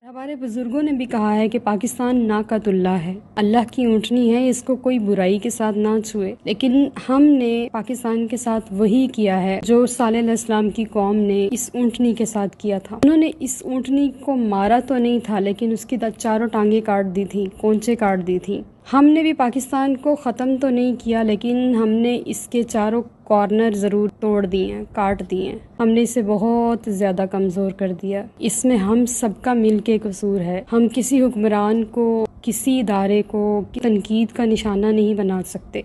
ہمارے بزرگوں نے بھی کہا ہے کہ پاکستان ناقۃ اللہ ہے، اللہ کی اونٹنی ہے، اس کو کوئی برائی کے ساتھ نہ چھوئے۔ لیکن ہم نے پاکستان کے ساتھ وہی کیا ہے جو صالح علیہ السلام کی قوم نے اس اونٹنی کے ساتھ کیا تھا۔ انہوں نے اس اونٹنی کو مارا تو نہیں تھا، لیکن اس کی چاروں ٹانگیں کاٹ دی تھیں، کونچے کاٹ دی تھیں۔ ہم نے بھی پاکستان کو ختم تو نہیں کیا، لیکن ہم نے اس کے چاروں کارنر ضرور توڑ دیے ہیں، کاٹ دیے ہیں۔ ہم نے اسے بہت زیادہ کمزور کر دیا۔ اس میں ہم سب کا مل کے قصور ہے۔ ہم کسی حکمران کو، کسی ادارے کو تنقید کا نشانہ نہیں بنا سکتے،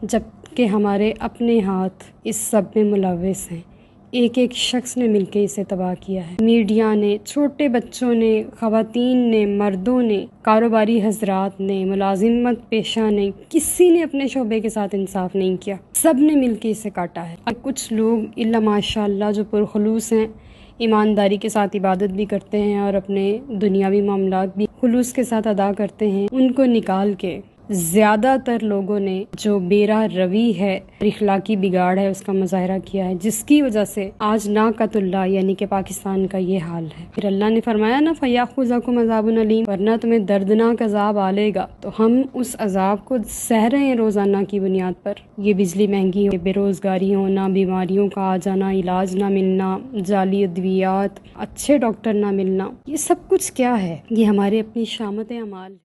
جبکہ ہمارے اپنے ہاتھ اس سب میں ملوث ہیں۔ ایک ایک شخص نے مل کے اسے تباہ کیا ہے۔ میڈیا نے، چھوٹے بچوں نے، خواتین نے، مردوں نے، کاروباری حضرات نے، ملازمت پیشہ نے، کسی نے اپنے شعبے کے ساتھ انصاف نہیں کیا۔ سب نے مل کے اسے کاٹا ہے۔ کچھ لوگ الا ماشاء اللہ جو پرخلوص ہیں، ایمانداری کے ساتھ عبادت بھی کرتے ہیں اور اپنے دنیاوی معاملات بھی خلوص کے ساتھ ادا کرتے ہیں، ان کو نکال کے زیادہ تر لوگوں نے جو بیراہ روی ہے، اخلاقی بگاڑ ہے، اس کا مظاہرہ کیا ہے، جس کی وجہ سے آج ناقۃ اللہ یعنی کہ پاکستان کا یہ حال ہے۔ پھر اللہ نے فرمایا نا فَيَأْخُذَكُمْ عَذَابٌ أَلِيمٌ، ورنہ تمہیں دردناک عذاب آلے گا۔ تو ہم اس عذاب کو سہ رہے ہیں روزانہ کی بنیاد پر۔ یہ بجلی مہنگی ہو، بے روزگاری ہونا، بیماریوں کا آ جانا، علاج نہ ملنا، جعلی ادویات، اچھے ڈاکٹر نہ ملنا، یہ سب کچھ کیا ہے؟ یہ ہمارے اپنی شامت اعمال